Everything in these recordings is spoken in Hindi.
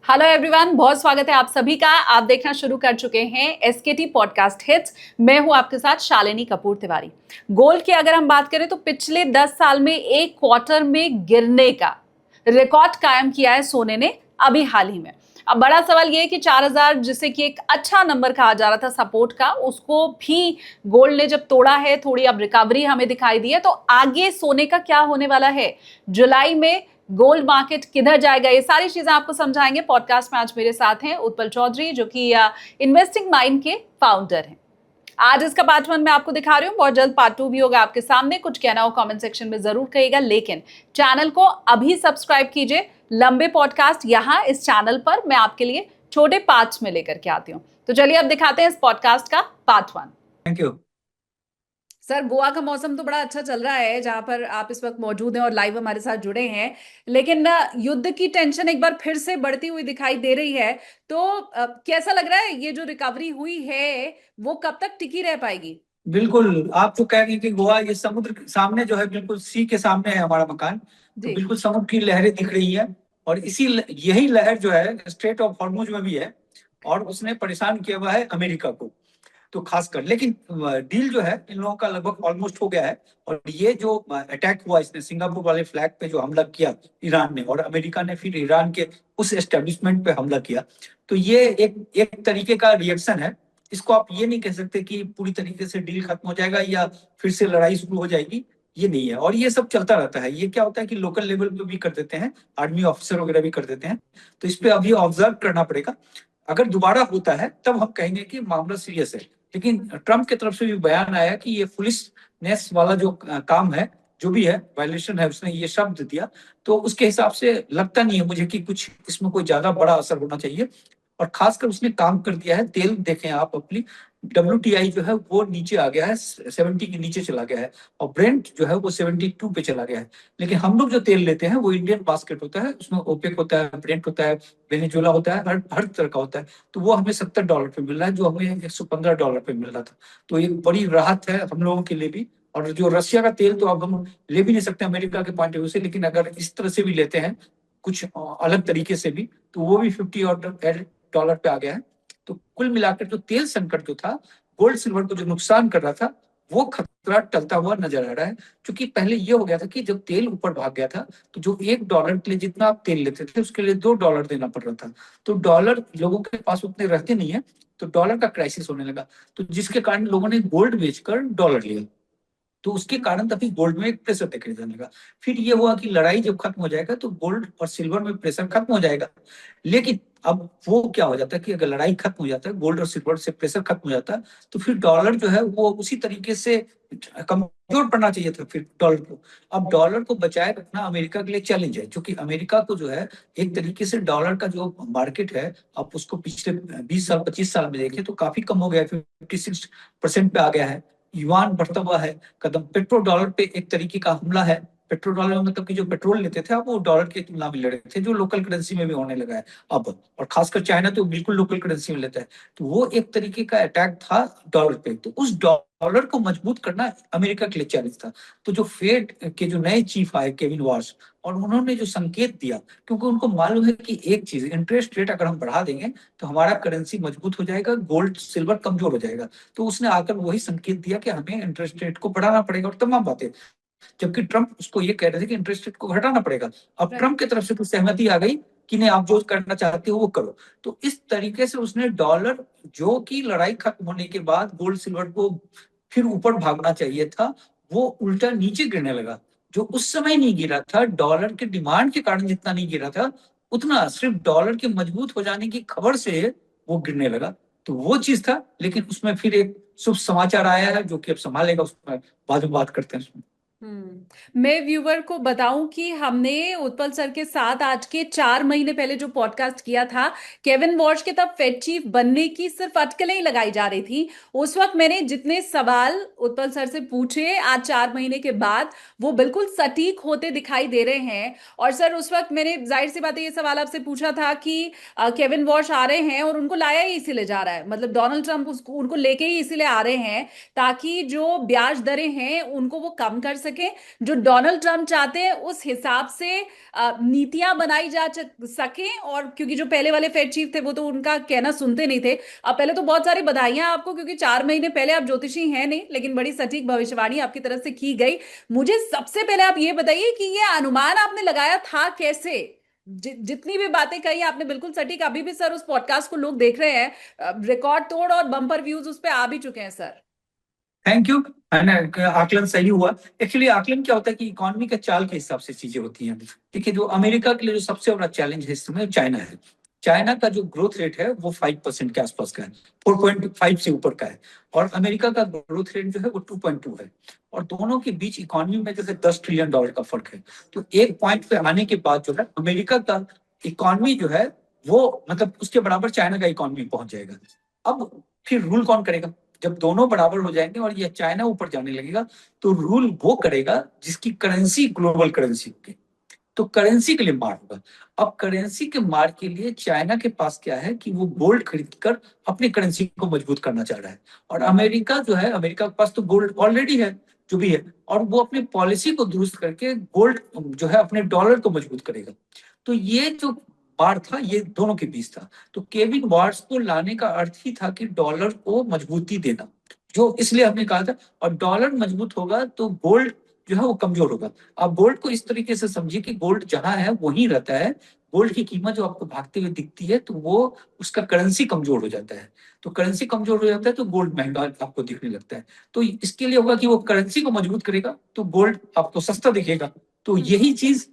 हेलो एवरीवन, बहुत स्वागत है आप सभी का। आप देखना शुरू कर चुके हैं एसकेटी पॉडकास्ट हिट्स। मैं हूं आपके साथ शालिनी कपूर तिवारी। गोल्ड की अगर हम बात करें तो पिछले 10 साल में एक क्वार्टर में गिरने का रिकॉर्ड कायम किया है सोने ने अभी हाल ही में। अब बड़ा सवाल यह है कि 4000 जिसे कि एक अच्छा नंबर कहा जा रहा था सपोर्ट का, उसको भी गोल्ड ने जब तोड़ा है। थोड़ी अब रिकवरी हमें दिखाई दी है, तो आगे सोने का क्या होने वाला है, जुलाई में गोल्ड मार्केट किधर जाएगा, ये सारी चीजें आपको समझाएंगे पॉडकास्ट में। आज मेरे साथ हैं उत्पल चौधरी, जो कि इन्वेस्टिंग माइंड के फाउंडर हैं। आज इसका पार्ट 1 मैं आपको दिखा रही हूँ, बहुत जल्द पार्ट 2 भी होगा आपके सामने। कुछ कहना हो कमेंट सेक्शन में जरूर कहिएगा, लेकिन चैनल को अभी सब्सक्राइब कीजिए। लंबे पॉडकास्ट यहाँ इस चैनल पर मैं आपके लिए छोटे पार्ट्स में लेकर के आती हूँ। तो चलिए अब दिखाते हैं इस पॉडकास्ट का part 1। Thank you sir, Goa का मौसम तो बड़ा अच्छा चल रहा है जहां पर आप इस वक्त मौजूद हैं और लाइव हमारे साथ जुड़े हैं, लेकिन ना युद्ध की टेंशन एक बार फिर से बढ़ती हुई दिखाई दे रही है। तो कैसा लग रहा है ये जो रिकवरी हुई है वो कब तक टिकी रह पाएगी? बिल्कुल। आप जो कह रही हैं कि गोवा ये समुद्र के सामने जो है, बिल्कुल सी के सामने है हमारा मकान। तो जी। बिल्कुल समुद्र की लहरें दिख रही है। और यही लहर जो है स्ट्रेट ऑफ हॉर्मुज में भी है। और उसने परेशान किया हुआ है अमेरिका को, तो खासकर। लेकिन डील जो है इन लोगों का लगभग ऑलमोस्ट हो गया है। और ये जो अटैक हुआ, इसने सिंगापुर वाले फ्लैग पे जो हमला किया ईरान ने, और अमेरिका ने फिर ईरान के उस एस्टेब्लिशमेंट पे हमला किया, तो ये एक एक तरीके का रिएक्शन है। इसको आप ये नहीं कह सकते कि पूरी तरीके से डील खत्म हो जाएगा या फिर से लड़ाई शुरू हो जाएगी। ये नहीं है। और ये सब चलता रहता है। ये क्या होता है कि लोकल लेवल पे भी कर देते हैं, आर्मी ऑफिसर वगैरह भी कर देते हैं। तो इस पे अभी ऑब्जर्व करना पड़ेगा। अगर दोबारा होता है तब हम कहेंगे कि मामला सीरियस है। लेकिन ट्रम्प की तरफ से भी बयान आया कि ये पुलिसनेस वाला जो काम है, जो भी है वायलेशन है, उसने ये शब्द दिया। तो उसके हिसाब से लगता नहीं है मुझे कि कुछ इसमें कोई ज्यादा बड़ा असर होना चाहिए। और खासकर उसने काम कर दिया है। तेल देखें आप अपनी, WTI जो है वो नीचे आ गया है, 70 के नीचे चला गया है। और ब्रेंट जो है वो 72 पे चला गया है। लेकिन हम लोग जो तेल लेते हैं वो इंडियन बास्केट होता है, उसमें ओपेक होता है, ब्रेंट होता है, वेनेजुएला होता है, हर हर तरह का होता है। तो वो हमें $70 पे मिल रहा है, जो हमें $115 पे मिल रहा था। तो ये बड़ी राहत है हम लोगों के लिए भी। और जो रशिया का तेल तो अब हम ले भी नहीं सकते अमेरिका के पॉइंट ऑफ व्यू से, लेकिन अगर इस तरह से भी लेते हैं कुछ अलग तरीके से भी, तो वो भी $50 पे आ गया है। तो कुल मिलाकर जो तेल संकट जो था, गोल्ड सिल्वर को जो नुकसान कर रहा था, वो खतरा टलता हुआ नजर आ रहा है। क्योंकि पहले ये हो गया था कि जब तेल ऊपर भाग गया था, तो जो $1 के लिए जितना आप तेल लेते थे उसके लिए $2 देना पड़ रहा था। तो डॉलर लोगों के पास उतने रहते नहीं है, तो डॉलर का क्राइसिस होने लगा। तो जिसके कारण लोगों ने गोल्ड बेचकर डॉलर लिया। तो उसके कारण तभी गोल्ड में एक प्रेशर देखने जाने लगा। फिर ये हुआ कि लड़ाई जब खत्म हो जाएगा तो गोल्ड और सिल्वर में प्रेशर खत्म हो जाएगा। लेकिन अब वो क्या हो जाता है कि अगर लड़ाई खत्म हो जाता है, गोल्ड और सिल्वर से प्रेशर खत्म हो जाता है, तो फिर डॉलर जो है वो उसी तरीके से कमजोर पड़ना चाहिए था फिर डॉलर को। अब डॉलर को बचाए रखना अमेरिका के लिए चैलेंज है, क्योंकि अमेरिका को जो है एक तरीके से डॉलर का जो मार्केट है, आप उसको पिछले 20 साल 25 साल में देखें तो काफी कम हो गया है, 56% पे आ गया है। युआन बढ़ता हुआ है कदम। पेट्रोल डॉलर पे एक तरीके का हमला है। पेट्रोल डॉलर में मतलब कि जो पेट्रोल लेते थे अब वो डॉलर की तुलना में ले रहे थे, जो लोकल करेंसी में भी होने लगा है अब। और खासकर चाइना तो बिल्कुल लोकल करेंसी में लेता है। तो वो एक तरीके का अटैक था डॉलर पे। तो उस डॉलर को मजबूत करना अमेरिका के लिए चैलेंज था। तो जो फेड के जो नए चीफ आए, केविन वॉर्स, और उन्होंने जो संकेत दिया, क्योंकि उनको मालूम है कि एक चीज, इंटरेस्ट रेट अगर हम बढ़ा देंगे तो हमारा करेंसी मजबूत हो जाएगा, गोल्ड सिल्वर कमजोर हो जाएगा। तो उसने आकर वही संकेत दिया कि हमें इंटरेस्ट रेट को बढ़ाना पड़ेगा और तमाम बातें। जबकि ट्रंप उसको ये कह रहे थे कि इंटरेस्ट रेट को घटाना पड़ेगा। अब ट्रंप की तरफ से तो सहमति आ गई कि नहीं, आप जो करना चाहते हो वो करो। तो इस तरीके से उसने डॉलर, जो कि लड़ाई खत्म होने के बाद गोल्ड सिल्वर को फिर ऊपर भागना चाहिए था, वो उल्टा नीचे गिरने लगा। जो उस समय नहीं गिरा था, डॉलर के डिमांड के कारण जितना नहीं गिरा था, उतना सिर्फ डॉलर के मजबूत हो जाने की खबर से वो गिरने लगा। तो वो चीज था। लेकिन उसमें फिर एक शुभ समाचार आया है जो कि अब संभालेगा, उसमें बाद में बात करते हैं उसमें। मैं व्यूवर को बताऊं कि हमने उत्पल सर के साथ आज के 4 महीने पहले जो पॉडकास्ट किया था, केविन वॉश के तब फेड चीफ बनने की सिर्फ अटकलें ही लगाई जा रही थी। उस वक्त मैंने जितने सवाल उत्पल सर से पूछे, आज 4 महीने के बाद वो बिल्कुल सटीक होते दिखाई दे रहे हैं। और सर, उस वक्त मैंने जाहिर सी बात है ये सवाल आपसे पूछा था कि केविन वॉश आ रहे हैं और उनको लाया ही इसीलिए जा रहा है, मतलब डोनाल्ड ट्रंप उनको लेके ही इसीलिए आ रहे हैं ताकि जो ब्याज दरें हैं उनको वो कम कर सके, सकें, जो डोनाल्ड ट्रंप चाहते हैं उस हिसाब से नीतियां बनाई जा सकें। और क्योंकि जो पहले वाले फेड चीफ थे वो तो उनका कहना सुनते नहीं थे। अब पहले तो बहुत सारी बधाइयां आपको, क्योंकि 4 महीने पहले आप ज्योतिषी हैं नहीं, लेकिन बड़ी सटीक भविष्यवाणी आपकी तरफ से की गई। मुझे सबसे पहले आप ये बताइए कि ये अनुमान आपने लगाया था कैसे? जितनी भी बातें कही आपने बिल्कुल सटीक। अभी भी सर उस पॉडकास्ट को लोग देख रहे हैं, रिकॉर्ड तोड़ और बम्पर व्यूज उस पर आ भी चुके हैं सर। Thank you. है ना, आकलन सही हुआ। एक्चुअली आकलन क्या होता है कि इकोनॉमी के चाल के हिसाब से चीजें होती हैं। देखिए, जो अमेरिका के लिए जो सबसे बड़ा चैलेंज है इस समय चाइना है। चाइना का जो ग्रोथ रेट है वो 5% के आसपास का है, 4.5 से ऊपर का है। और अमेरिका का ग्रोथ रेट जो है वो 2.2 है। और दोनों के बीच इकोनॉमी में जो है $10 ट्रिलियन का फर्क है। तो एक पॉइंट पे आने के बाद जो है अमेरिका का इकोनॉमी जो है वो मतलब उसके बराबर चाइना का इकोनॉमी पहुंच जाएगा। अब फिर रूल कौन करेगा? जब दोनों बराबर हो जाएंगे और ये चाइना ऊपर जाने लगेगा तो रूल वो करेगा जिसकी करेंसी ग्लोबल करेंसी होगी। तो करेंसी के लिए मार होगा। अब करेंसी के मार के लिए चाइना के पास क्या है कि वो गोल्ड खरीद कर अपनी करेंसी को मजबूत करना चाह रहा है। और अमेरिका जो है, अमेरिका के पास तो गोल्ड ऑलरेडी है जो भी है, और वो अपनी पॉलिसी को दुरुस्त करके गोल्ड जो है अपने डॉलर को मजबूत करेगा। तो ये जो वार था ये दोनों के बीच था। तो केविन वार्स को लाने का अर्थ ही था कि डॉलर को मजबूती देना, जो इसलिए हमने कहा था। और डॉलर मजबूत होगा तो गोल्ड जो है वो कमजोर होगा। आप गोल्ड को इस तरीके से समझिए कि गोल्ड जहां है वहीं रहता है। गोल्ड की कीमत जो आपको भागते हुए दिखती है तो वो उसका करेंसी कमजोर हो जाता है। तो करेंसी कमजोर हो जाता है तो गोल्ड महंगा आपको दिखने लगता है। तो इसके लिए होगा कि वो करेंसी को मजबूत करेगा तो गोल्ड आपको सस्ता दिखेगा। तो यही चीज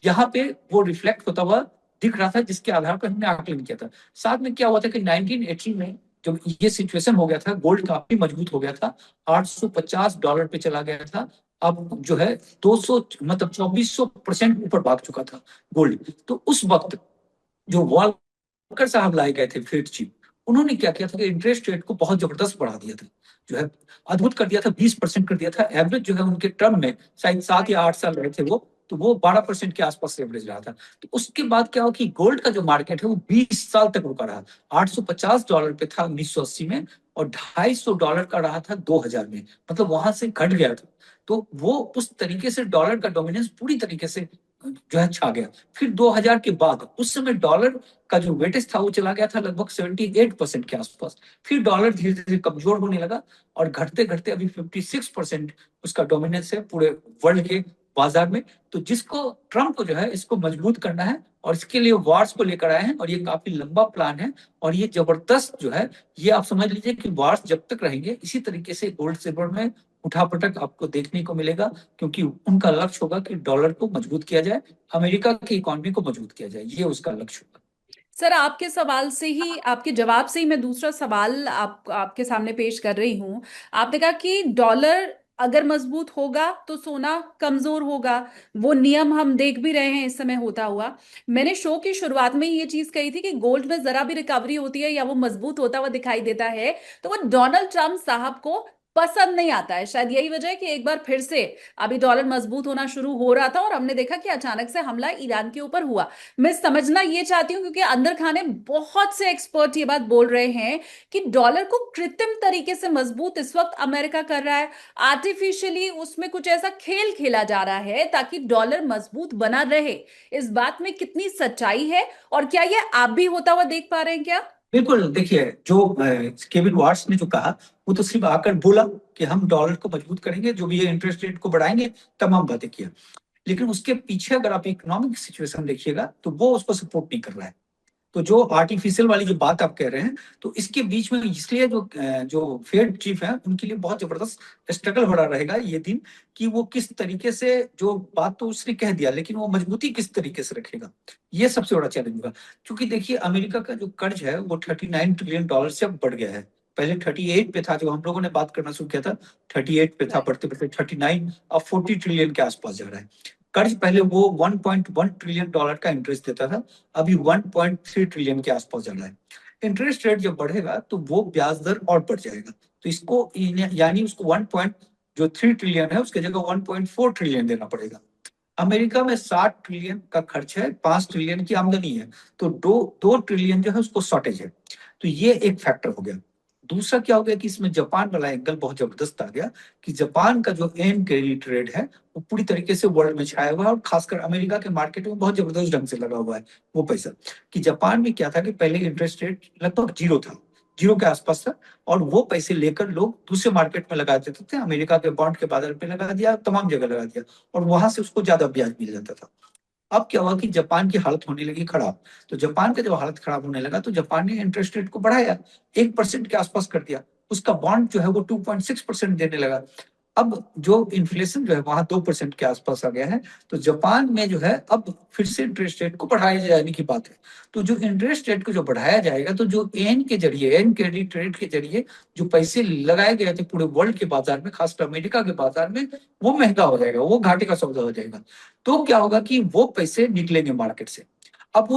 यहाँ पे वो रिफ्लेक्ट होता हुआ दिख रहा था, जिसके आधार पर हमने आकलन किया था। साथ में क्या हुआ था कि 1980 में जब ये सिचुएशन हो गया था, गोल्ड काफी मजबूत हो गया था, $850 पे चला गया था। अब जो है 200 मतलब 2400% ऊपर भाग चुका था गोल्ड। तो उस वक्त जो वॉलकर साहब लाए गए थे फेड चीफ, उन्होंने क्या किया था कि इंटरेस्ट रेट को बहुत जबरदस्त बढ़ा दिया था, जो है अद्भुत कर दिया था, 20% कर दिया था। एवरेज जो है उनके टर्म में शायद 7 या 8 साल रहे थे वो, तो वो 12% के आसपास एवरेज रहा था। तो उसके बाद क्या हुआ कि गोल्ड का जो मार्केट है वो 20 साल तक रुका रहा। $850 पे था 1980 में, और $250 का रहा था 2000 में, मतलब वहां से घट गया था। तो वो उस तरीके से डॉलर का डोमिनेंस पूरी तरीके से जो है छा गया। फिर 2000 के बाद उस समय डॉलर का जो वेटेज था वो चला गया था लगभग 78% के आसपास। फिर डॉलर धीरे धीरे कमजोर होने लगा और घटते घटते अभी 56% उसका डोमिनेंस है पूरे वर्ल्ड के बाजार में। तो जिसको ट्रंप को जो है इसको मजबूत करना है और इसके लिए वार्स को लेकर आए हैं, और ये काफी लंबा प्लान है और ये जबरदस्त जो है, ये आप समझ लीजिए कि वार्स जब तक रहेंगे इसी तरीके से गोल्ड सिल्वर में उठापटक आपको देखने को मिलेगा, क्योंकि उनका लक्ष्य होगा कि डॉलर को मजबूत किया जाए, अमेरिका की इकोनॉमी को मजबूत किया जाए, ये उसका लक्ष्य होगा। सर आपके सवाल से ही, आपके जवाब से ही मैं दूसरा सवाल आपके सामने पेश कर रही हूं। आपने कहा कि डॉलर अगर मजबूत होगा तो सोना कमजोर होगा। वो नियम हम देख भी रहे हैं इस समय होता हुआ। मैंने शो की शुरुआत में ये चीज कही थी कि गोल्ड में जरा भी रिकवरी होती है या वो मजबूत होता हुआ दिखाई देता है तो वो डोनाल्ड ट्रंप साहब को पसंद नहीं आता है। शायद यही वजह है कि एक बार फिर से अभी डॉलर मजबूत होना शुरू हो रहा था और हमने देखा कि अचानक से हमला ईरान के ऊपर हुआ। मैं समझना ये चाहती हूँ, क्योंकि अंदर खाने बहुत से एक्सपर्ट ये बात बोल रहे हैं कि डॉलर को कृत्रिम तरीके से मजबूत इस वक्त अमेरिका कर रहा है। आर्टिफिशियली उसमें कुछ ऐसा खेल खेला जा रहा है ताकि डॉलर मजबूत बना रहे। इस बात में कितनी सच्चाई है और क्या ये आप भी होता हुआ देख पा रहे हैं क्या? बिल्कुल। देखिए, जो केविन वार्स ने जो कहा वो तो सिर्फ आकर बोला कि हम डॉलर को मजबूत करेंगे, जो भी ये इंटरेस्ट रेट को बढ़ाएंगे, तमाम बातें किया। लेकिन उसके पीछे अगर आप इकोनॉमिक सिचुएशन देखिएगा तो वो उसको सपोर्ट नहीं कर रहा है। तो जो आर्टिफिशियल वाली जो बात आप कह रहे हैं, तो इसके बीच में इसलिए जो फेड चीफ है उनके लिए बहुत जबरदस्त स्ट्रगल हो रहा रहेगा ये दिन, कि वो किस तरीके से, जो बात तो उसने कह दिया लेकिन वो मजबूती किस तरीके से रखेगा, ये सबसे बड़ा चैलेंज होगा। क्योंकि देखिए, अमेरिका का जो कर्ज है वो $39 ट्रिलियन से अब बढ़ गया है। पहले 38 पे था, जब हम लोगों ने बात करना शुरू किया था 38 पे था, बढ़ते बढ़ते 39, अब 40 ट्रिलियन के आसपास जा रहा है कर्ज। पहले वो $1.1 ट्रिलियन का इंटरेस्ट देता था, अभी 1.3 ट्रिलियन के आसपास जा रहा है। इंटरेस्ट रेट जब बढ़ेगा तो वो ब्याज दर और बढ़ जाएगा। तो इसको यानी उसको 1.3 ट्रिलियन है उसके जगह 1.4 ट्रिलियन देना पड़ेगा। अमेरिका में 60 ट्रिलियन का खर्च है, 5 ट्रिलियन की आमदनी है, तो दो दो ट्रिलियन जो है उसको शॉर्टेज है। तो ये एक फैक्टर हो गया। दूसरा क्या हो गया कि इसमें जापान वाला एंगल बहुत जबरदस्त आ गया कि जापान का जो एन कैरी ट्रेड है वो पूरी तरीके से वर्ल्ड में छाया हुआ है और खासकर अमेरिका के मार्केट में बहुत जबरदस्त ढंग से लगा हुआ है वो पैसा। कि जापान में क्या था कि पहले इंटरेस्ट रेट लगभग जीरो था, जीरो के आसपास था, और वो पैसे लेकर लोग दूसरे मार्केट में लगा देते थे, अमेरिका के बॉन्ड के बाजार पे लगा दिया, तमाम जगह लगा दिया, और वहां से उसको ज्यादा ब्याज मिल जाता था। अब क्या हुआ कि जापान की हालत होने लगी खराब। तो जापान का जब हालत खराब होने लगा तो जापान ने इंटरेस्ट रेट को बढ़ाया, 1% के आसपास कर दिया, उसका बॉन्ड जो है वो 2.6% देने लगा। अब जो इन्फ्लेशन जो है वहां 2% के आसपास आ गया है। तो जापान में जो है अब फिर से इंटरेस्ट रेट को बढ़ाए जाने की बात है। तो जो इंटरेस्ट रेट को जो बढ़ाया जाएगा तो जो एन के जरिए, एन क्रेडिट रेट के जरिए जो पैसे लगाए गए थे पूरे वर्ल्ड के बाजार में, खासकर अमेरिका के बाजार में, वो महंगा हो जाएगा, वो घाटे का सौदा हो जाएगा। तो क्या होगा कि वो पैसे निकलेंगे मार्केट से। अब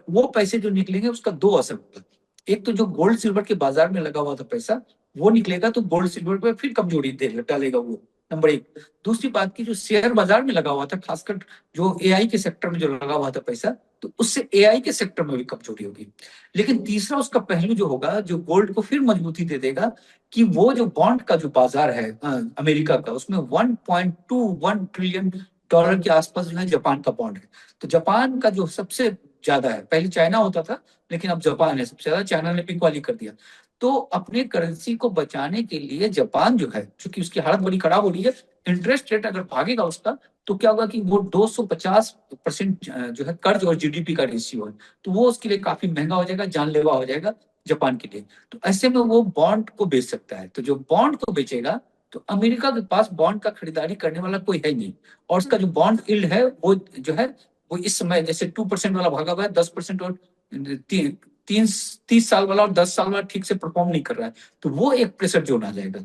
वो पैसे जो निकलेंगे उसका दो असर होगा। एक तो जो गोल्ड सिल्वर के बाजार में लगा हुआ था पैसा वो निकलेगा, तो गोल्ड सिल्वर पे फिर कमजोरी डालेगा वो, नंबर एक। दूसरी बात की जो शेयर बाजार में लगा हुआ था, खासकर जो एआई के सेक्टर में जो लगा हुआ था पैसा, तो उससे एआई के सेक्टर में भी कमजोरी होगी। लेकिन तीसरा उसका पहलू जो होगा, जो गोल्ड को फिर मजबूती दे देगा, कि वो जो बॉन्ड का जो बाजार है अमेरिका का, उसमें 1.21 ट्रिलियन डॉलर के आसपास जो है जापान का बॉन्ड है। तो जापान का जो सबसे ज्यादा है, पहले चाइना होता था लेकिन अब जापान है सबसे ज्यादा, चाइना ने इक्वाली कर दिया। तो अपने करेंसी को बचाने के लिए जापान जो है, चूंकि उसकी हालत बड़ी खराब हो रही है, इंटरेस्ट रेट अगर भागेगा उसका, तो क्या होगा कि वो 250% जो है कर्ज और जीडीपी का रेशियो है, तो वो उसके लिए काफी महंगा हो जाएगा, जानलेवा हो जाएगा जापान के लिए। तो ऐसे में वो बॉन्ड को बेच सकता है। तो जो बॉन्ड को बेचेगा, तो अमेरिका के पास बॉन्ड का खरीदारी करने वाला कोई है नहीं, और उसका जो बॉन्ड यील्ड है वो जो है वो इस समय जैसे 2% वाला भागा हुआ है, 10% और 30 साल वाला और 10 साल वाला ठीक से परफॉर्म नहीं कर रहा है, तो वो एक प्रेशर जोन आ जाएगा।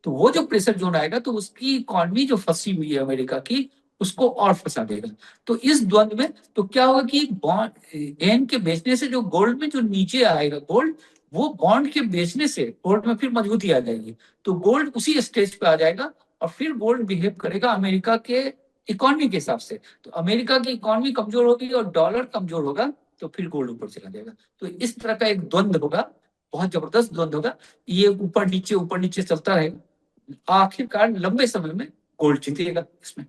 तो वो जो प्रेशर जोन आएगा तो उसकी इकॉनमी जो फंसी हुई है अमेरिका की, उसको और फंसा देगा। तो इस द्वंद में तो क्या होगा कि बॉन्ड एन के बेचने से जो गोल्ड में जो नीचे आएगा गोल्ड, वो बॉन्ड के बेचने से गोल्ड में फिर मजबूती आ जाएगी। तो गोल्ड उसी स्टेज पे आ जाएगा और फिर गोल्ड बिहेव करेगा अमेरिका के इकोनॉमी के हिसाब से। तो अमेरिका की इकोनॉमी कमजोर होगी और डॉलर कमजोर होगा, तो फिर गोल्ड ऊपर चला जाएगा। तो इस तरह का एक द्वंद होगा, बहुत जबरदस्त द्वंद होगा। ये ऊपर नीचे चलता रहेगा, आखिरकार लंबे समय में गोल्ड जीतेगा इसमें।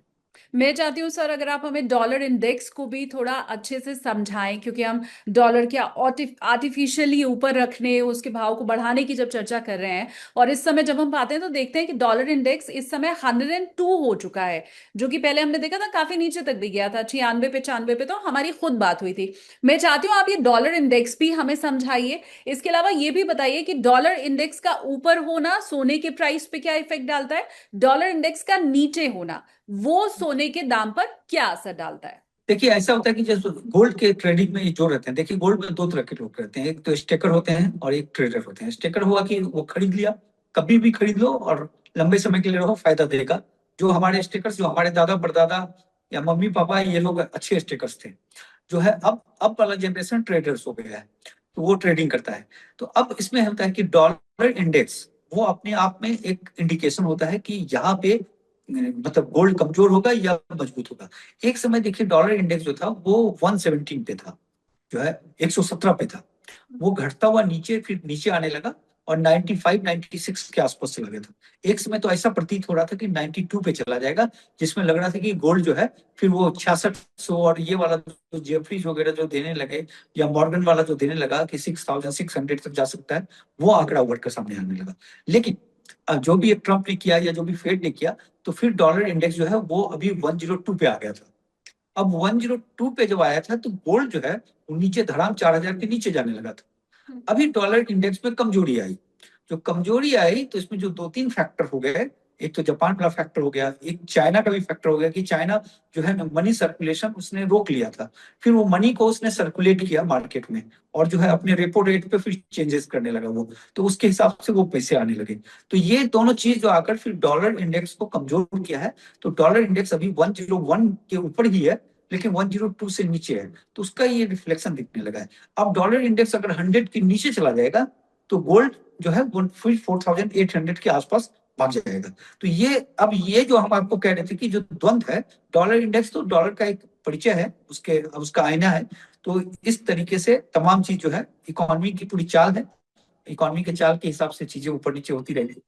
मैं चाहती हूँ सर, अगर आप हमें डॉलर इंडेक्स को भी थोड़ा अच्छे से समझाएं, क्योंकि हम डॉलर के आर्टिफिशियली ऊपर रखने, उसके भाव को बढ़ाने की जब चर्चा कर रहे हैं, और इस समय जब हम पाते हैं तो देखते हैं कि डॉलर इंडेक्स इस समय 102 हो चुका है, जो कि पहले हमने देखा था काफी नीचे तक भी गया था, 96 95 पे तो हमारी खुद बात हुई थी। मैं चाहती हूँ आप ये डॉलर इंडेक्स भी हमें समझाइए। इसके अलावा ये भी बताइए कि डॉलर इंडेक्स का ऊपर होना सोने के प्राइस पे क्या इफेक्ट डालता है, डॉलर इंडेक्स का नीचे होना वो सोने के दाम पर क्या असर डालता है। देखिए ऐसा होता है कि जैसे गोल्ड के ट्रेडिंग में जो रहते हैं, देखिए गोल्ड में दो तरह के लोग रहते हैं, एक तो स्टेकर होते हैं और एक ट्रेडर होते हैं। स्टेकर हुआ कि वो खरीद लिया, कभी भी खरीद लो और लंबे समय के लिए रहो, फायदा देगा। जो हमारे स्टेकर्स, जो हमारे दादा परदादा या मम्मी पापा, ये लोग अच्छे स्टेकर्स थे। जो है अब वाला जनरेशन ट्रेडर्स हो गया है, तो वो ट्रेडिंग करता है। तो अब इसमें होता है कि डॉलर इंडेक्स वो अपने आप में एक इंडिकेशन होता है कि यहाँ पे मतलब गोल्ड कमजोर होगा या मजबूत होगा। एक समय देखिए डॉलर इंडेक्स जो था वो 117 पे था, जो है 117 पे था, वो घटता हुआ नीचे, फिर नीचे आने लगा और 95 96 के आसपास चला गया था। एक समय तो ऐसा प्रतीत हो रहा था कि 92 पे चला जाएगा, जिसमें लग रहा था कि गोल्ड जो है फिर वो 6600 और ये वाला जो जेफरीज वगैरह जो देने लगे, या मॉर्गन वाला जो देने लगा कि 6600 तक जा सकता है, वो आंकड़ा उभर कर सामने आने लगा। लेकिन जो भी ट्रंप ने किया या जो भी फेड ने किया, तो फिर डॉलर इंडेक्स जो है वो अभी 102 पे आ गया था। अब 102 पे जब आया था तो गोल्ड जो है वो नीचे धड़ाम 4000 के नीचे जाने लगा था। अभी डॉलर इंडेक्स में कमजोरी आई। जो कमजोरी आई तो इसमें जो दो तीन फैक्टर हो गए, एक तो जापान का फैक्टर हो गया, एक चाइना का भी फैक्टर हो गया कि चाइना जो है ना मनी सर्कुलेशन उसने रोक लिया था, फिर वो मनी को उसने सर्कुलेट किया मार्केट में, और जो है अपने रेपो रेट पे फिर चेंजेस करने लगा वो, तो उसके हिसाब से वो पैसे आने लगे। तो ये दोनों चीज जो आकर फिर डॉलर इंडेक्स को कमजोर किया है। तो डॉलर इंडेक्स अभी 101 के ऊपर ही है, लेकिन 102 से नीचे है, तो उसका ये रिफ्लेक्शन दिखने लगा है। अब डॉलर इंडेक्स अगर 100 के नीचे चला जाएगा तो गोल्ड जो है 4800 के आसपास भाग जाएगा। तो ये जो हम आपको कह रहे थे कि जो द्वंद है, डॉलर इंडेक्स तो डॉलर का एक परिचय है, उसका आईना है। तो इस तरीके से तमाम चीज जो है इकोनॉमी की पूरी चाल है, इकोनॉमी के चाल के हिसाब से चीजें ऊपर नीचे होती रहेगी।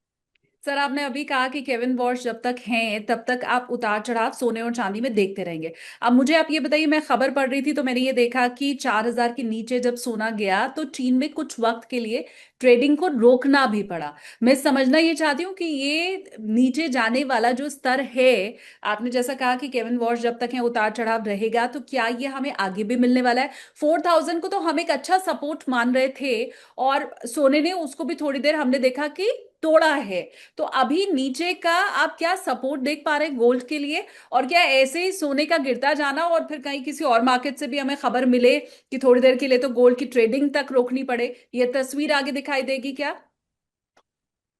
सर, आपने अभी कहा कि केविन वॉश जब तक हैं तब तक आप उतार चढ़ाव सोने और चांदी में देखते रहेंगे। अब मुझे आप ये बताइए, मैं खबर पढ़ रही थी तो मैंने ये देखा कि 4,000 के नीचे जब सोना गया तो चीन में कुछ वक्त के लिए ट्रेडिंग को रोकना भी पड़ा। मैं समझना ये चाहती हूँ कि ये नीचे जाने वाला जो स्तर है, आपने जैसा कहा कि केविन वॉश जब तक है उतार चढ़ाव रहेगा, तो क्या ये हमें आगे भी मिलने वाला है? 4,000 को तो हम एक अच्छा सपोर्ट मान रहे थे और सोने ने उसको भी थोड़ी देर हमने देखा कि तोड़ा है। तो अभी नीचे का आप क्या सपोर्ट देख पा रहे हैं गोल्ड के लिए? और क्या ऐसे ही सोने का गिरता जाना और फिर कहीं किसी और मार्केट से भी हमें खबर मिले कि थोड़ी देर के लिए तो गोल्ड की ट्रेडिंग तक रोकनी पड़े, ये तस्वीर आगे दिखाई देगी क्या?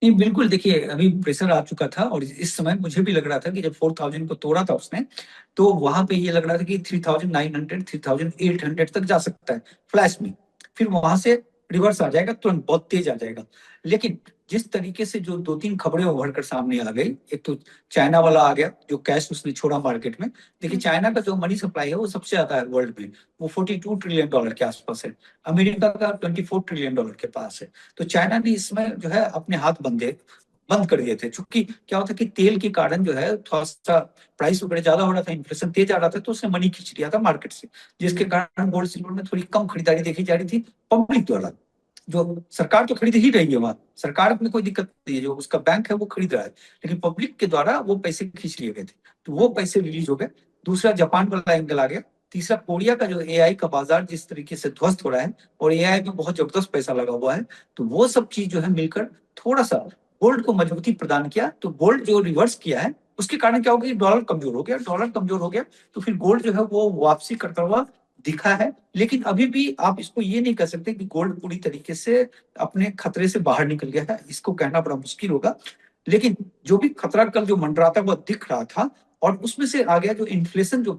नहीं, बिल्कुल, देखिए अभी प्रेशर आ चुका था और इस समय मुझे भी लग रहा था कि जब 4,000 को तोड़ा था उसने, तो वहां पे ये लग रहा था कि 3,900 3,800 तक जा सकता है फ्लैश में, फिर वहां से रिवर्स आ जाएगा, तुरंत बहुत तेज आ जाएगा। लेकिन जिस तरीके से जो दो तीन खबरें उभर कर सामने आ गई, एक तो चाइना वाला आ गया जो कैश उसने छोड़ा मार्केट में। देखिए चाइना का जो मनी सप्लाई है वो सबसे ज्यादा है वर्ल्ड में, वो $42 ट्रिलियन के आसपास है। अमेरिका का $24 ट्रिलियन के पास है। तो चाइना ने इसमें जो है अपने हाथ बंद कर दिए थे, क्योंकि क्या होता कि तेल के कारण जो है थोड़ा सा प्राइस वगैरह ज्यादा हो रहा था, इन्फ्लेशन तेज आ रहा था, तो उसने मनी खींच लिया था मार्केट से, जिसके कारण गोल्ड सिल्वर में थोड़ी कम खरीदारी देखी जा रही थी पब्लिक द्वारा। जो सरकार तो खरीद ही रही है, वहां सरकार में कोई दिक्कत नहीं है, जो उसका बैंक है वो खरीद रहा है, लेकिन पब्लिक के द्वारा वो पैसे खींच लिए गए थे, तो वो पैसे रिलीज हो गए। दूसरा जापान वाला एंगल आ गया। तीसरा कोरिया का जो एआई का बाजार जिस तरीके से ध्वस्त हो रहा है, और एआई में बहुत जबरदस्त पैसा लगा हुआ है, तो वो सब चीज जो है मिलकर थोड़ा सा गोल्ड को मजबूती प्रदान किया। तो गोल्ड जो रिवर्स किया है उसके कारण क्या हो गया, डॉलर कमजोर हो गया, डॉलर कमजोर हो गया, तो फिर गोल्ड जो है वो वापसी करता हुआ दिखा है। लेकिन अभी भी आप इसको ये नहीं कह सकते कि गोल्ड पूरी तरीके से अपने खतरे से बाहर निकल गया है, इसको कहना बड़ा मुश्किल होगा। लेकिन जो भी खतरा कल जो मंडरा था वो दिख रहा था, और उसमें से आ गया जो इन्फ्लेशन जो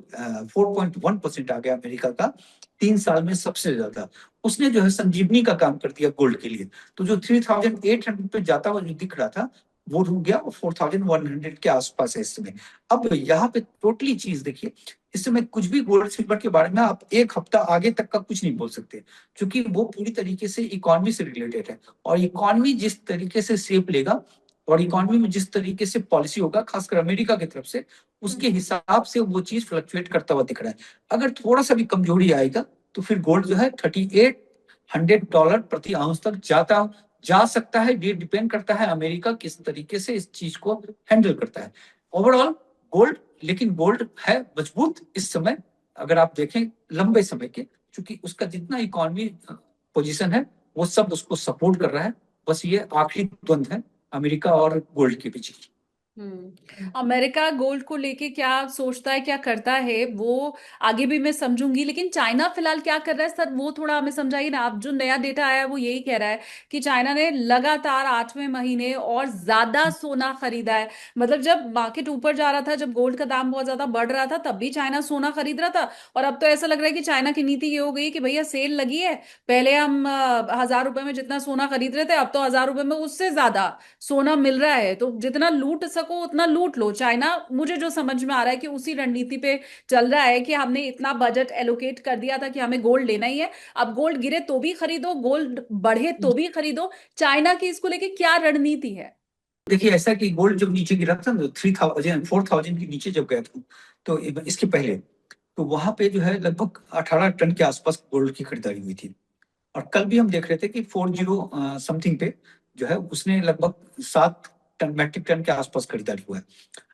4.1% आ गया अमेरिका का 3 साल में सबसे ज्यादा, उसने जो है संजीवनी का काम कर दिया गोल्ड के लिए। तो जो 3,800 पे जाता हुआ जो दिख रहा था वो रुक गया, और 4,100 के आसपास है इस समय। अब यहाँ पे टोटली चीज देखिए, इस समय कुछ भी गोल्ड सिल्वर के बारे में आप एक हफ्ता आगे तक का कुछ नहीं बोल सकते, क्योंकि वो पूरी तरीके से इकोनॉमी से रिलेटेड है, और इकोनॉमी जिस तरीके से शेप लेगा और इकोनॉमी में जिस तरीके से पॉलिसी होगा खासकर अमेरिका की तरफ से, उसके हिसाब से वो चीज फ्लक्चुएट करता हुआ दिख रहा है। अगर थोड़ा सा भी कमजोरी आएगा तो फिर गोल्ड जो है $3,800 प्रति आउंस तक जा सकता है। ये डिपेंड करता है अमेरिका किस तरीके से इस चीज को हैंडल करता है। ओवरऑल गोल्ड, लेकिन गोल्ड है मजबूत इस समय, अगर आप देखें लंबे समय के, क्योंकि उसका जितना इकोनॉमी पोजीशन है वो सब उसको सपोर्ट कर रहा है। बस ये आखिरी द्वंद है अमेरिका और गोल्ड के बीच की। अमेरिका गोल्ड को लेके क्या सोचता है, क्या करता है, वो आगे भी मैं समझूंगी, लेकिन चाइना फिलहाल क्या कर रहा है सर, वो थोड़ा हमें समझाइए ना। आप जो नया डेटा आया है वो यही कह रहा है कि चाइना ने लगातार 8वें महीने और ज्यादा सोना खरीदा है। मतलब जब मार्केट ऊपर जा रहा था, जब गोल्ड का दाम बहुत ज्यादा बढ़ रहा था, तब भी चाइना सोना खरीद रहा था। और अब तो ऐसा लग रहा है कि चाइना की नीति ये हो गई कि भैया सेल लगी है, पहले हम 1,000 रुपए में जितना सोना खरीद रहे थे, अब तो 1,000 रुपए में उससे ज्यादा सोना मिल रहा है, तो जितना लूट सको उतना लूट लो। चाइना, मुझे जो समझ में आ रहा है कि उसी रणनीति पे चल रहा है कि हमने इतना बजट एलोकेट कर दिया था कि हमें गोल्ड लेना ही है, अब गोल्ड गिरे तो भी खरीदो, गोल्ड बढ़े तो भी खरीदो। चाइना की इसको लेके क्या रणनीति है? देखिए ऐसा कि गोल्ड जब नीचे गिरा था ना, 4,000 के नीचे जब गया था, तो इसके पहले तो वहां पे जो है लगभग 18 टन के आसपास गोल्ड की खरीदारी हुई थी। और कल भी हम देख रहे थे कि 40 समथिंग पे जो है उसने लगभग 7 टन मैट्रिक टन के आसपास खरीदारी हुआ है।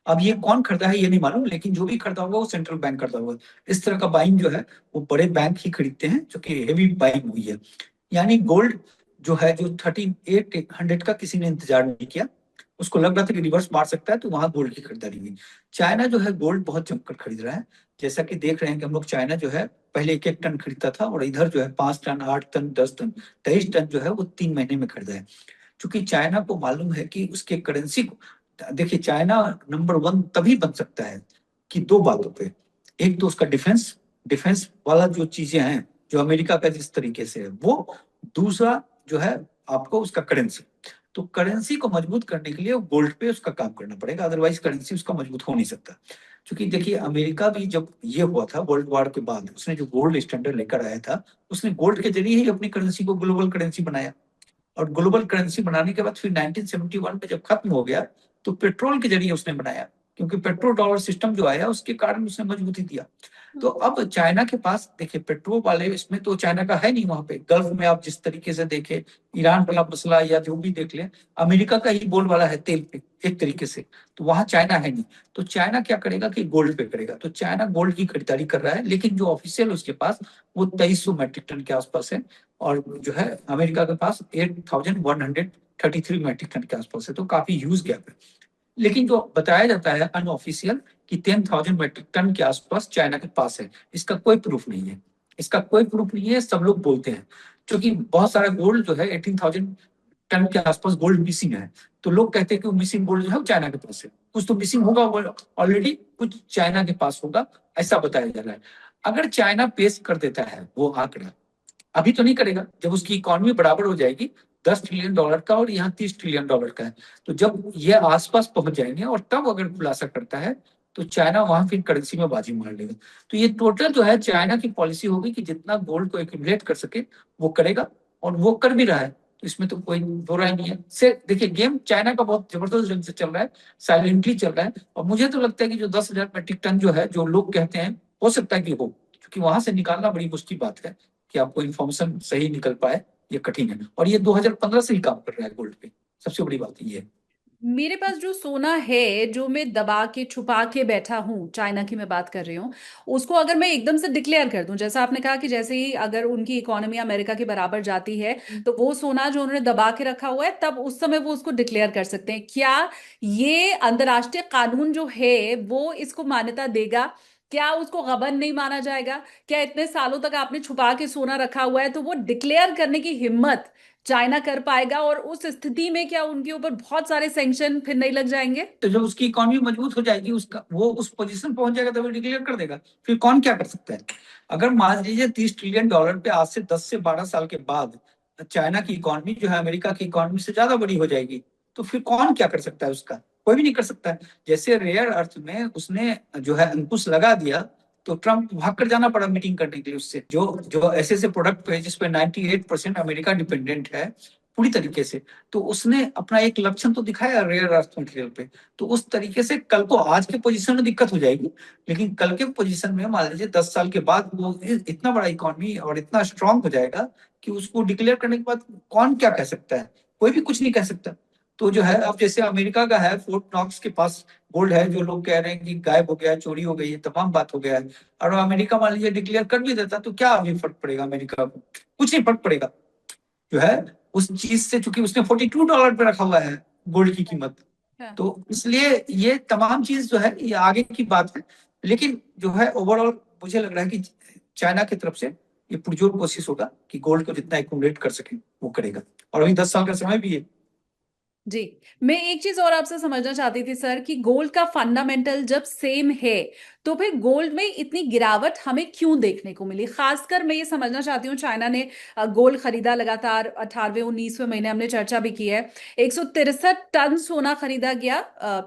अब ये कौन खरीदा है ये नहीं मालूम, लेकिन जो भी खरीदा होगा वो सेंट्रल बैंक खरीदा होगा। इस तरह का बाइंग जो है वो बड़े बैंक ही खरीदते हैं, जो कि हेवी बाइंग हुई है। यानी गोल्ड जो है, जो 3,800 का किसी ने इंतजार नहीं किया, उसको लग रहा था कि रिवर्स मार सकता है, तो वहां गोल्ड की खरीदारी हुई। चाइना जो है गोल्ड बहुत जमकर खरीद रहा है, जैसा कि देख रहे हैं कि हम लोग चाइना जो है पहले 1-1 टन खरीदता था, और इधर जो है 5 टन, 8 टन, 10 टन, 23 टन जो है वो 3 महीने में खरीदा है। क्योंकि चाइना को मालूम है कि उसके करेंसी को, देखिए चाइना नंबर 1 तभी बन सकता है कि दो बातों पे, एक तो उसका डिफेंस डिफेंस वाला जो चीजें हैं जो अमेरिका का जिस तरीके से है वो, दूसरा जो है आपको उसका करेंसी। तो करेंसी को मजबूत करने के लिए गोल्ड पे उसका काम करना पड़ेगा, अदरवाइज करेंसी उसका मजबूत हो नहीं सकता। क्योंकि देखिए अमेरिका भी जब ये हुआ था वर्ल्ड वॉर के बाद, उसने जो गोल्ड स्टैंडर्ड लेकर आया था, उसने गोल्ड के जरिए ही अपनी करेंसी को ग्लोबल करेंसी बनाया। और ग्लोबल करेंसी बनाने के बाद फिर 1971 में जब खत्म हो गया तो पेट्रोल के जरिए उसने बनाया, क्योंकि पेट्रोल डॉलर सिस्टम जो आया उसके कारण उसने मजबूती दिया। तो अब चाइना के पास देखिए पेट्रोल वाले, इसमें तो चाइना का है नहीं। वहां पे गल्फ में आप जिस तरीके से देखे, ईरान वाला मसला या जो भी देख लें, अमेरिका का ही बोलबाला है तेल पे एक तरीके से। तो वहां चाइना है नहीं। तो चाइना क्या करेगा कि गोल्ड पे करेगा। तो चाइना गोल्ड की खरीदारी कर रहा है, लेकिन जो ऑफिशियल उसके पास वो 2300 मैट्रिक टन के आसपास है, और जो है अमेरिका के पास 8133 मैट्रिक टन के आसपास है। तो काफी ह्यूज गैप है। लेकिन जो बताया जाता है अनऑफिशियल कि 10,000 मैट्रिक टन के आसपास चाइना के पास है, इसका कोई प्रूफ नहीं है। इसका कोई प्रूफ नहीं है, सब लोग बोलते हैं। क्योंकि बहुत सारा गोल्ड जो है 18,000 टन के आसपास गोल्ड मिसिंग है। तो लोग कहते हैं कि वो मिसिंग गोल्ड जो है वो चाइना के पास है। कुछ तो मिसिंग होगा ऑलरेडी, कुछ चाइना के पास होगा, ऐसा बताया जा रहा है। अगर चाइना पेश कर देता है वो आंकड़ा, अभी तो नहीं करेगा, जब उसकी इकोनॉमी बराबर हो जाएगी, $10 ट्रिलियन का और यहाँ $30 ट्रिलियन का है, तो जब ये आसपास पहुंच जाएंगे और तब अगर खुलासा करता है तो चाइना वहां फिर करेंसी में बाजी मार लेगा। तो ये टोटल जो है चाइना की पॉलिसी होगी कि जितना गोल्ड को एक्यूमुलेट कर सके वो करेगा, और वो कर भी रहा है। तो इसमें तो कोई दो राय नहीं है। से देखिए गेम चाइना का बहुत जबरदस्त ढंग से चल रहा है, साइलेंटली चल रहा है। और मुझे तो लगता है कि जो 10,000 मैट्रिक टन जो है, जो लोग कहते हैं, हो सकता है कि हो, क्योंकि वहां से निकालना बड़ी मुश्किल बात है कि आपको इन्फॉर्मेशन सही निकल पाए, ये कठिन है। और ये 2015 से ही काम कर रहा है गोल्ड पे, सबसे बड़ी बात ये है। मेरे पास जो सोना है जो मैं दबा के छुपा के बैठा हूँ, चाइना की मैं बात कर रही हूँ, उसको अगर मैं एकदम से डिक्लेयर कर दूं, जैसा आपने कहा कि जैसे ही अगर उनकी इकोनॉमी अमेरिका के बराबर जाती है तो वो सोना जो उन्होंने दबा के रखा हुआ है तब उस समय वो उसको डिक्लेयर कर सकते हैं। क्या ये अंतर्राष्ट्रीय कानून जो है वो इसको मान्यता देगा? क्या उसको गबन नहीं माना जाएगा? क्या इतने सालों तक आपने छुपा के सोना रखा हुआ है तो वो डिक्लेयर करने की हिम्मत चाइना कर पाएगा? और उस स्थिति में क्या उनके ऊपर बहुत सारे सैंक्शन फिर नहीं लग जाएंगे? तो जब उसकी इकोनॉमी मजबूत हो जाएगी, उसका वो उस पोजीशन पहुंच जाएगा तो वो डिक्लेयर कर देगा। फिर कौन क्या कर सकता है? अगर मान लीजिए $30 ट्रिलियन पे आज से 10 से 12 साल के बाद चाइना की इकोनॉमी जो है अमेरिका की इकोनॉमी से ज्यादा बड़ी हो जाएगी, तो फिर कौन क्या कर सकता है? उसका कोई भी नहीं कर सकता है। जैसे रेयर अर्थ में उसने जो है अंकुश लगा दिया, तो ट्रम्प भाग कर जाना पड़ा मीटिंग करने के लिए उससे। जो जो ऐसे ऐसे प्रोडक्ट पे जिसपे 98% अमेरिका डिपेंडेंट है पूरी तरीके से, तो उसने अपना एक लक्षण तो दिखाया रेयर अर्थ मटेरियल पे। तो उस तरीके से कल को आज के पोजीशन में दिक्कत हो जाएगी, लेकिन कल के पोजीशन में मान लीजिए 10 साल के बाद वो इतना बड़ा इकोनॉमी और इतना स्ट्रांग हो जाएगा कि उसको डिक्लेयर करने के बाद कौन क्या कह सकता है? कोई भी कुछ नहीं कह सकता। तो जो है अब जैसे अमेरिका का है, फोर्ट नॉक्स के पास गोल्ड है, जो लोग कह रहे हैं कि गायब हो गया है, चोरी हो गई है, तमाम बात हो गया है। और अमेरिका मान लीजिए डिक्लेयर कर भी देता तो क्या अभी फर्क पड़ेगा अमेरिका को? कुछ नहीं फर्क पड़ेगा। जो है उस चीज से, चूंकि उसने $42 पे रखा हुआ है गोल्ड की कीमत, हाँ। तो इसलिए ये तमाम चीज जो है ये आगे की बात है। लेकिन जो है ओवरऑल मुझे लग रहा है कि चाइना की तरफ से ये पुरजोर कोशिश होगा कि गोल्ड को जितना एक्यूमुलेट कर सके वो करेगा। और अभी 10 साल का समय भी है। जी, मैं एक चीज और आपसे समझना चाहती थी सर कि गोल्ड का फंडामेंटल जब सेम है तो फिर गोल्ड में इतनी गिरावट हमें क्यों देखने को मिली? खासकर मैं ये समझना चाहती हूँ, चाइना ने गोल्ड खरीदा लगातार, 18वें 19वें महीने हमने चर्चा भी की है, 163 टन सोना खरीदा गया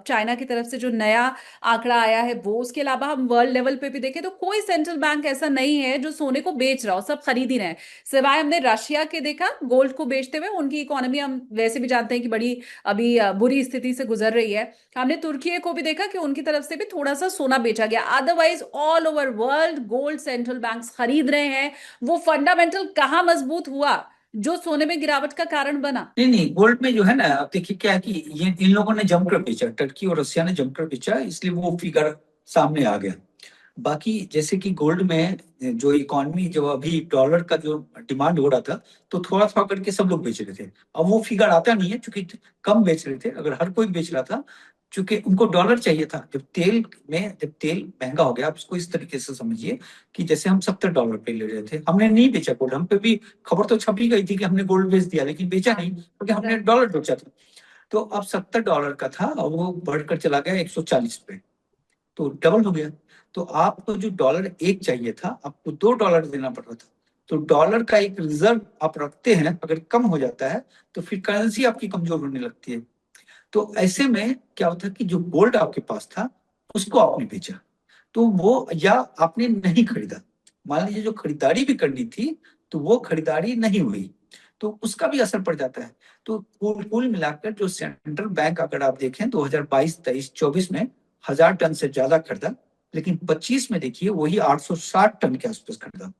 चाइना की तरफ से, जो नया आंकड़ा आया है वो। उसके अलावा हम वर्ल्ड लेवल पे भी देखें तो कोई सेंट्रल बैंक ऐसा नहीं है जो सोने को बेच रहा हो, सब खरीद ही रहे हैं। सिवाय हमने रशिया के देखा गोल्ड को बेचते हुए, उनकी इकोनॉमी हम वैसे भी जानते हैं कि बड़ी अभी बुरी स्थिति से गुजर रही है। हमने तुर्की को भी देखा कि उनकी तरफ से भी थोड़ा सा सोना बेचा गया। Otherwise all over world gold central banks खरीद रहे हैं। वो फंडामेंटल कहाँ मजबूत हुआ जो सोने में गिरावट का कारण बना? नहीं नहीं, गोल्ड में जो है ना, अब देखिए क्या है कि ये इन लोगों ने जमकर बेचा, टर्की और रशिया ने जमकर बेचा, इसलिए वो फिगर सामने आ गया। बाकी जैसे कि गोल्ड में जो इकोनॉमी, जो अभी डॉलर का जो डिमांड हो रहा था, तो थोड़ा थोड़ा करके सब लोग बेच रहे थे। अब वो फिगर आता नहीं है क्योंकि कम बेच रहे थे। अगर हर कोई बेच रहा था, क्योंकि उनको डॉलर चाहिए था। जब तेल महंगा हो गया, आप इसको इस तरीके से समझिए कि जैसे हम $70 पे ले रहे थे, हमने नहीं बेचा गोल्ड। हम पे भी खबर तो छपी गई थी कि हमने गोल्ड बेच दिया, लेकिन बेचा नहीं क्योंकि हमने डॉलर बेचा था। तो अब $70 का था और वो बढ़कर चला गया 140 पे, तो डबल हो गया। तो आपको जो डॉलर एक चाहिए था, आपको $2 देना पड़ रहा था। तो डॉलर का एक रिजर्व आप रखते हैं, अगर कम हो जाता है तो फिर करेंसी आपकी कमजोर होने लगती है। तो ऐसे में क्या होता है कि जो गोल्ड आपके पास था उसको आपने बेचा, तो वो, या आपने नहीं खरीदा। मान लीजिए जो खरीदारी भी करनी थी तो वो खरीदारी नहीं हुई। तो उसका भी असर पड़ जाता है। तो कुल मिलाकर जो सेंट्रल बैंक अगर आप देखें 2022, 23, 24 में 1000 टन से ज्यादा खरीदा, लेकिन 25 में देखिए वही 860 टन के आसपास खरीदा।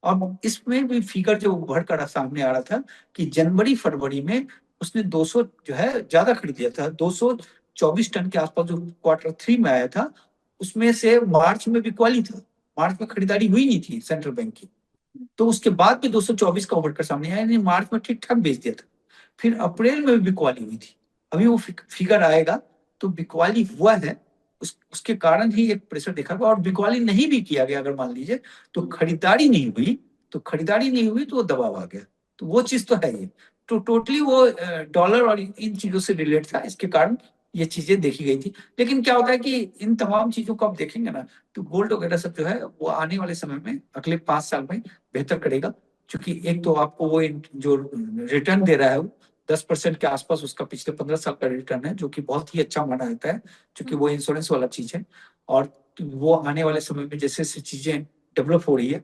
और इसमें भी फिगर जो उभर कर सामने आ रहा था कि जनवरी फरवरी में उसने 200 जो है ज्यादा खरीद लिया था, 224 टन के आसपास जो Q3 में आया था, उसमें से मार्च में बिकवाली था, मार्च में खरीदारी हुई नहीं थी सेंट्रल बैंक की। तो उसके बाद भी 224 का उभर कर सामने आया, यानी मार्च में ठीक ठाक बेच दिया था। फिर अप्रैल में भी बिकवाली हुई थी, अभी वो फिगर आएगा तो बिकवाली हुआ है, उसके कारण ही एक प्रेशर देखा गया। और बिकवाली नहीं भी किया गया अगर मान लीजिए तो खरीदारी नहीं हुई, तो दबाव आ गया। तो वो चीज तो है ही। तो टोटली वो डॉलर और इन चीजों से रिलेट था, इसके कारण ये चीजें देखी गई थी। लेकिन क्या होता है कि इन तमाम चीजों को आप देखेंगे ना, तो गोल्ड वगैरह सब जो है वो आने वाले समय में अगले 5 साल में बेहतर करेगा। क्योंकि एक तो आपको वो जो रिटर्न दे रहा है वो 10% के आसपास उसका पिछले 15 साल का रिटर्न है, जो कि बहुत ही अच्छा माना जाता है, क्योंकि वो इंश्योरेंस वाला चीज है। और वो आने वाले समय में जैसे जैसे चीजें डेवलप हो रही है,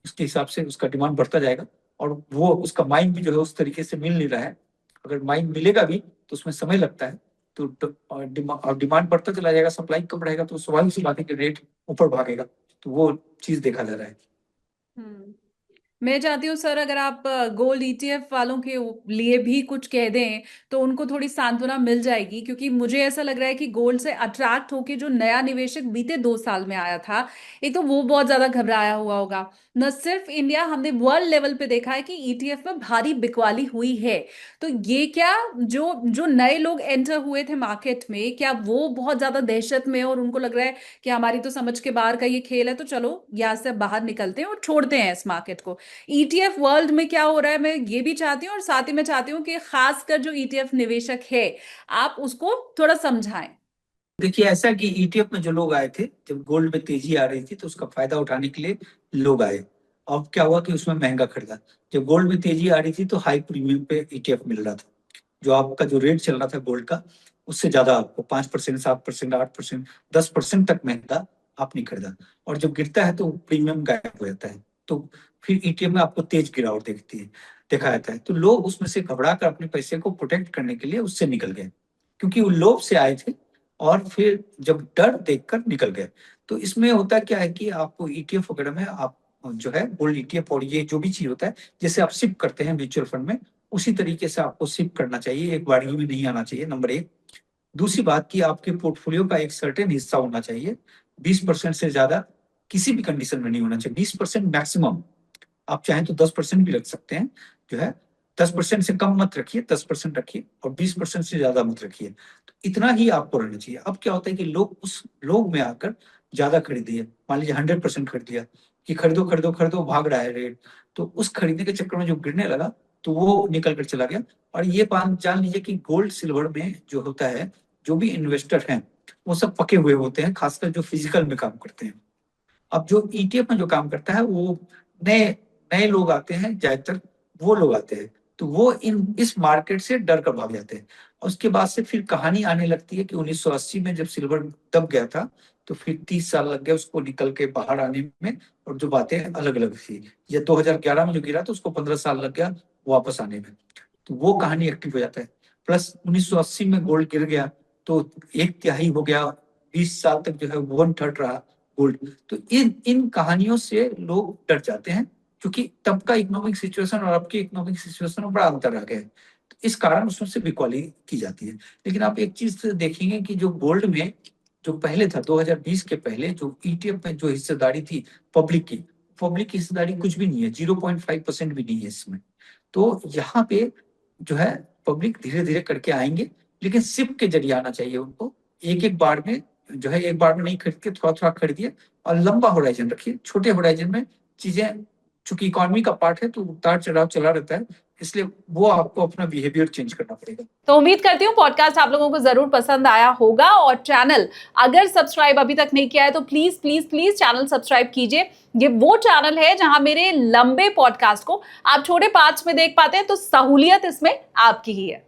उसके हिसाब से उसका डिमांड बढ़ता जाएगा। और वो उसका माइंड भी जो है उस तरीके से मिल नहीं रहा है। अगर माइंड मिलेगा भी तो उसमें समय लगता है। तो डिमांड बढ़ता चला जाएगा, सप्लाई कम रहेगा, तो स्वाभाविक सी बात है कि रेट ऊपर भागेगा। तो वो चीज देखा जा रहा है। हम्म। मैं चाहती हूँ सर, अगर आप गोल्ड ईटीएफ वालों के लिए भी कुछ कह दें तो उनको थोड़ी सांत्वना मिल जाएगी, क्योंकि मुझे ऐसा लग रहा है कि गोल्ड से अट्रैक्ट होके जो नया निवेशक बीते 2 साल में आया था, एक तो वो बहुत ज्यादा घबराया हुआ होगा। न सिर्फ इंडिया, हमने वर्ल्ड लेवल पे देखा है कि ईटीएफ में भारी बिकवाली हुई है। तो ये क्या, जो जो नए लोग एंटर हुए थे मार्केट में, क्या वो बहुत ज्यादा दहशत में, और उनको लग रहा है कि हमारी तो समझ के बाहर का ये खेल है, तो चलो यहाँ से बाहर निकलते हैं और छोड़ते हैं इस मार्केट को। ईटीएफ वर्ल्ड में क्या हो रहा है, मैं ये भी चाहती हूँ, और साथ ही मैं चाहती हूँ कि खासकर जो ईटीएफ निवेशक है, आप उसको थोड़ा समझाएं। देखिए ऐसा कि ईटीएफ में जो लोग आए थे, जब गोल्ड में तेजी आ रही थी तो उसका फायदा उठाने के लिए लोग आए। अब क्या हुआ कि उसमें महंगा खरीदा। जब गोल्ड में तेजी आ रही थी तो हाई प्रीमियम पे ईटीएफ मिल रहा था। जो आपका जो रेट चल रहा था गोल्ड का, उससे ज्यादा आपको 5%, 7%, 8%, 10% तक महंगा आपने खरीदा। और जब गिरता है तो प्रीमियम गायब हो जाता है। तो फिर ईटीएफ में आपको तेज गिरावट देखा जाता है। तो लोग उसमें से घबरा कर अपने पैसे को प्रोटेक्ट करने के लिए उससे निकल गए, क्योंकि वो लोभ से आए थे और फिर जब डर देखकर निकल गए। तो इसमें होता क्या है कि आपको ईटीएफ वगैरह में आप जो है गोल्ड ईटीएफ और ये जो भी चीज होता है, जैसे आप सिप करते हैं म्यूचुअल फंड में, उसी तरीके से आपको सिप करना चाहिए, एक बारगी में नहीं आना चाहिए, नंबर एक। दूसरी बात कि आपके पोर्टफोलियो का एक सर्टेन हिस्सा होना चाहिए, 20% से ज्यादा किसी भी कंडीशन में नहीं होना चाहिए, 20% मैक्सिमम। आप चाहें तो 10% भी रख सकते हैं, जो है 10% से कम मत रखिए, 10% रखिए, और 20% से ज्यादा मत रखिए। तो इतना ही आपको रहना चाहिए। अब क्या होता है कि लोग उस लोग में आकर ज्यादा खरीद दिए, मान लीजिए 100% खरीद लिया कि खरीदो खरीदो खरीदो, भाग रहा है रेट। तो उस खरीदने के चक्कर में जो गिरने लगा तो वो निकल कर चला गया। और ये बात जान लीजिए कि गोल्ड सिल्वर में जो होता है, जो भी इन्वेस्टर हैं वो सब पके हुए होते हैं, खासकर जो फिजिकल में काम करते हैं। अब जो ईटीएफ में जो काम करता है वो नए नए लोग आते हैं, ज्यादातर वो लोग आते हैं। तो वो इस मार्केट से डर कर भाग जाते हैं। और उसके बाद से फिर कहानी आने लगती है कि 1980 में जब सिल्वर दब गया था तो फिर 30 साल लग गए उसको निकल के बाहर आने में। और जो बातें अलग अलग थी, या 2011 में जो गिरा तो उसको 15 साल लग गया वापस आने में। तो वो कहानी एक्टिव हो जाता है। प्लस 1980 में गोल्ड गिर गया तो 1/3 हो गया, 20 साल तक जो है 1/3 रहा गोल्ड। तो इन इन कहानियों से लोग डर जाते हैं, क्योंकि तब का इकोनॉमिक सिचुएशन और अब के इकोनॉमिक सिचुएशन में बड़ा अंतर आ गया है। तो इस कारण उसमें से बिकवाली की जाती है। लेकिन आप एक चीज देखेंगे कि जो गोल्ड में जो पहले था 2020 के पहले, जो ईटीएफ में जो हिस्सेदारी थी पब्लिक की हिस्सेदारी कुछ भी नहीं है, 0.5% भी नहीं है इसमें। तो यहाँ पे जो है पब्लिक धीरे धीरे करके आएंगे, लेकिन सिप के जरिए आना चाहिए उनको। एक एक बार में जो है, एक बार में नहीं खरीद के थोड़ा थोड़ा खरीदिए, और लंबा होराइजन रखिए। छोटे होराइजन में चीजें, चूंकि इकोनॉमी का पार्ट है तो उतार चढ़ाव चला रहता है, इसलिए वो आपको अपना बिहेवियर चेंज करना पड़ेगा। तो उम्मीद करती हूँ पॉडकास्ट आप लोगों को जरूर पसंद आया होगा, और चैनल अगर सब्सक्राइब अभी तक नहीं किया है तो please please please channel subscribe कीजिए। ये वो चैनल है जहां मेरे लंबे पॉडकास्ट को आप छोटे पार्ट्स में देख पाते हैं, तो सहूलियत इसमें आपकी ही है।